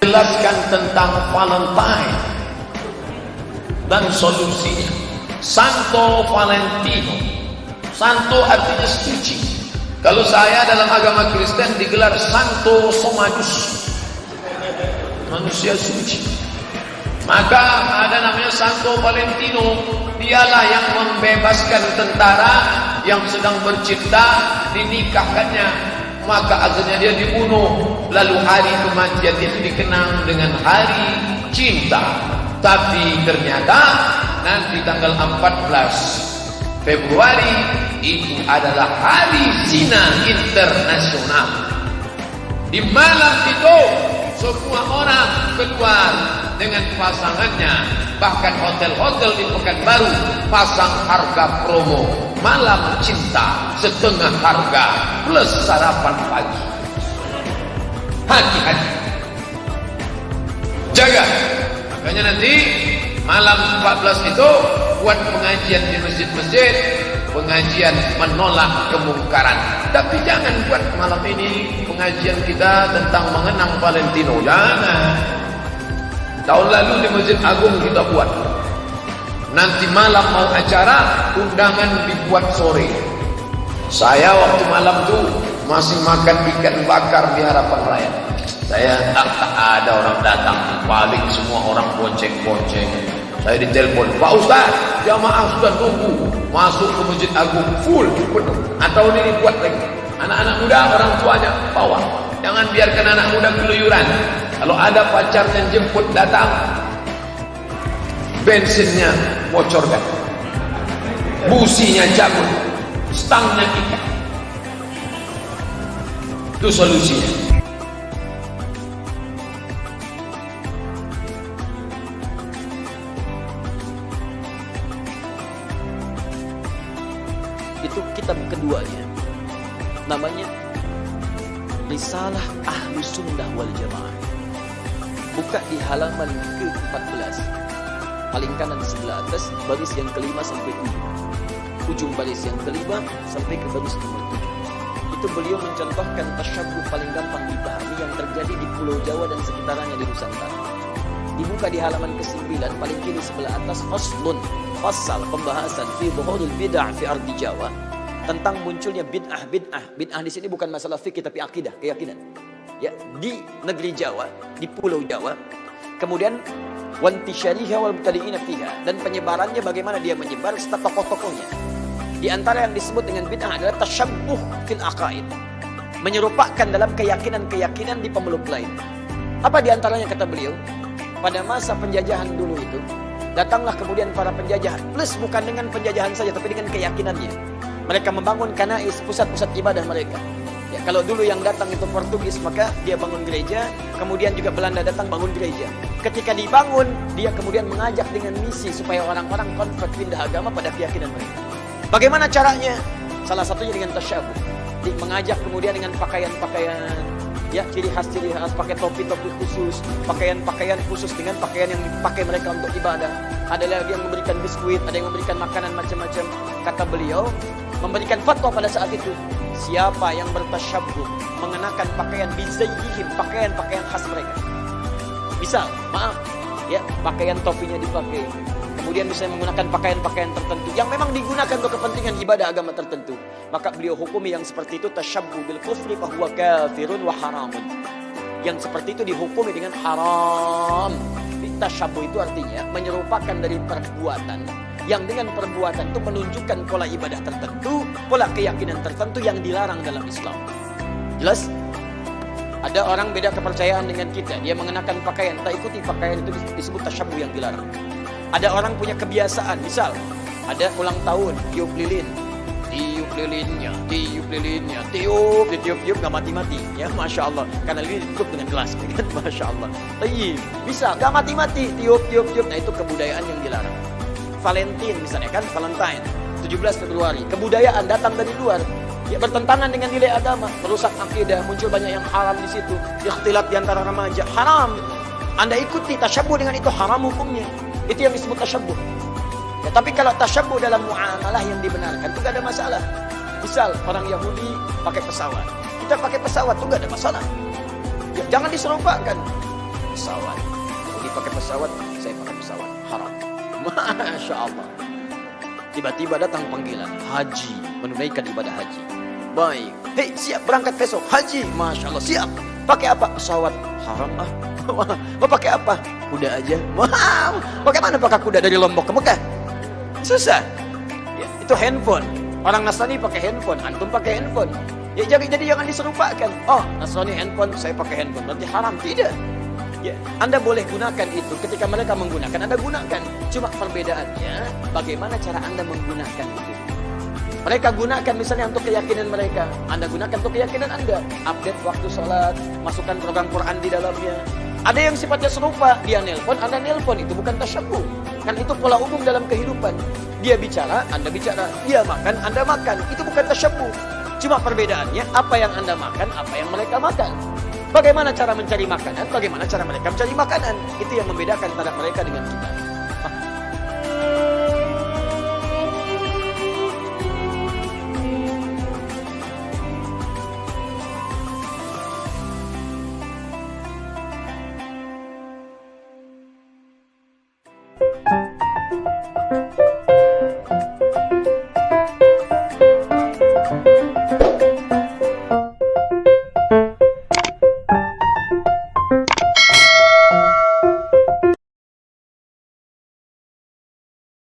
Jelaskan tentang Valentine dan solusinya. Santo Valentino. Santo artinya suci. Kalau saya dalam agama Kristen digelar Santo Somadus, manusia suci. Maka ada namanya Santo Valentino. Dialah yang membebaskan tentara yang sedang bercinta, dinikahkannya, maka akhirnya dia dibunuh. Lalu hari kematian itu dikenang dengan hari cinta. Tapi ternyata nanti tanggal 14 Februari itu adalah hari zina internasional. Di malam itu semua orang keluar dengan pasangannya. Bahkan hotel-hotel di Pekanbaru pasang harga promo malam cinta setengah harga plus sarapan pagi. Hati-hati, jaga. Makanya nanti malam 14 itu buat pengajian di masjid-masjid, pengajian menolak kemungkaran. Tapi jangan buat malam ini pengajian kita tentang mengenang Valentino. Jangan. Tahun lalu di Masjid Agung kita buat. Nanti malam mau acara, undangan dibuat sore. Saya waktu malam tuh masih makan ikan bakar di Harapan Raya. Saya tak ada orang datang, paling semua orang bonceng-bonceng. Saya ditelepon, Pak Ustaz, jamaah sudah tunggu masuk ke Masjid Agung full penuh. Atau ini buat lagi. Anak-anak muda orang tuanya bawa. Jangan biarkan anak muda keluyuran. Kalau ada pacarnya jemput datang, bensinnya bocorkan, businya cabut, stangnya ikat. Itu solusinya. Itu kitab keduanya, namanya Risalah Ahlu Sunnah wal Jamaah. Buka di halaman ke-14, paling kanan sebelah atas, baris yang kelima sampai 7, ujung baris yang kelima sampai ke baris nomor 7. Itu beliau mencontohkan tasyabbuh paling gampang dipahami yang terjadi di Pulau Jawa dan sekitarnya di Nusantara. Dibuka di halaman ke-9 paling kiri sebelah atas, faslun, fasal pembahasan fi dhuhuril bid'ah fi ardi Jawa, tentang munculnya bid'ah. Bid'ah di sini bukan masalah fikih tapi akidah, keyakinan. Ya, di negeri Jawa, di Pulau Jawa. Kemudian wantisyariha wal mubtadi'ina fiha, dan penyebarannya bagaimana dia menyebar serta tokoh-tokohnya. Di antara yang disebut dengan bid'ah adalah tasyabbuh fil aqaid, menyerupakan dalam keyakinan-keyakinan di pemeluk lain. Apa di antaranya kata beliau? Pada masa penjajahan dulu itu, datanglah kemudian para penjajah, plus bukan dengan penjajahan saja tapi dengan keyakinannya. Mereka membangun kanais, pusat-pusat ibadah mereka. Ya, kalau dulu yang datang itu Portugis, maka dia bangun gereja. Kemudian juga Belanda datang bangun gereja. Ketika dibangun, dia kemudian mengajak dengan misi supaya orang-orang konvert pindah agama pada keyakinan mereka. Bagaimana caranya? Salah satunya dengan tasyabbuh. Mengajak kemudian dengan pakaian-pakaian, ya, ciri khas pakai topi-topi khusus, pakaian-pakaian khusus dengan pakaian yang dipakai mereka untuk ibadah. Ada lagi yang memberikan biskuit, ada yang memberikan makanan macam-macam. Kata beliau, memberikan fatwa pada saat itu, siapa yang bertasyabbuh mengenakan pakaian bizayyihim, pakaian-pakaian khas mereka. Misal, maaf, ya, pakaian topinya dipakai. Kemudian bisa menggunakan pakaian-pakaian tertentu yang memang digunakan untuk kepentingan ibadah agama tertentu. Maka beliau hukumi yang seperti itu tasyabbuh bil kufri fahuwa kafirun wa haramun. Yang seperti itu dihukumi dengan haram. Tasyabbuh itu artinya menyerupakan dari perbuatan yang dengan perbuatan itu menunjukkan pola ibadah tertentu, pola keyakinan tertentu yang dilarang dalam Islam. Jelas? Ada orang beda kepercayaan dengan kita, dia mengenakan pakaian, tak ikuti pakaian itu disebut tasyabbuh yang dilarang. Ada orang punya kebiasaan, misal ada ulang tahun, tiup lilin, tiup nggak mati-mati, ya, masya Allah, karena lilin ditutup dengan gelas, kan, masya Allah. Bisa nggak mati-mati, tiup. Nah, itu kebudayaan yang dilarang. Valentine misalnya, kan, Valentine 17 Februari, kebudayaan datang dari luar, ya, bertentangan dengan nilai agama, merusak akidah, muncul banyak yang haram di situ, ikhtilat di antara remaja, haram. Anda ikuti tasyabbuh dengan itu, haram hukumnya. Itu yang disebut tasyabbuh. Ya, tapi kalau tasyabbuh dalam muamalah yang dibenarkan itu gak ada masalah. Misal orang Yahudi pakai pesawat, kita pakai pesawat itu gak ada masalah. Ya, jangan diserupakan. pesawat. Kalau dia pakai pesawat, saya pakai pesawat. Haram. Masya Allah. Tiba-tiba datang panggilan haji, menunaikan ibadah haji. Baik, hei siap berangkat besok haji. Masya Allah, siap. Pakai apa? Pesawat. Haram ah. Mau pakai apa? Kuda aja. Wow. Bagaimana pakai kuda dari Lombok ke Mekah? Susah. Ya, itu handphone. Orang Nasrani pakai handphone, antum pakai handphone. Ya jadi jangan diserupakan. Oh, Nasrani handphone, saya pakai handphone. Berarti haram. Tidak. Ya, Anda boleh gunakan itu ketika mereka menggunakan, Anda gunakan. Cuma perbedaannya bagaimana cara Anda menggunakan itu. Mereka gunakan misalnya untuk keyakinan mereka, Anda gunakan untuk keyakinan Anda. Update waktu sholat, masukkan program Quran di dalamnya. Ada yang sifatnya serupa, dia nelpon, Anda nelpon, itu bukan tasyabbuh. Kan itu pola umum dalam kehidupan. Dia bicara, Anda bicara. Dia makan, Anda makan. Itu bukan tasyabbuh. Cuma perbedaannya apa yang Anda makan, apa yang mereka makan. Bagaimana cara mencari makanan, bagaimana cara mereka mencari makanan. Itu yang membedakan antara mereka dengan kita.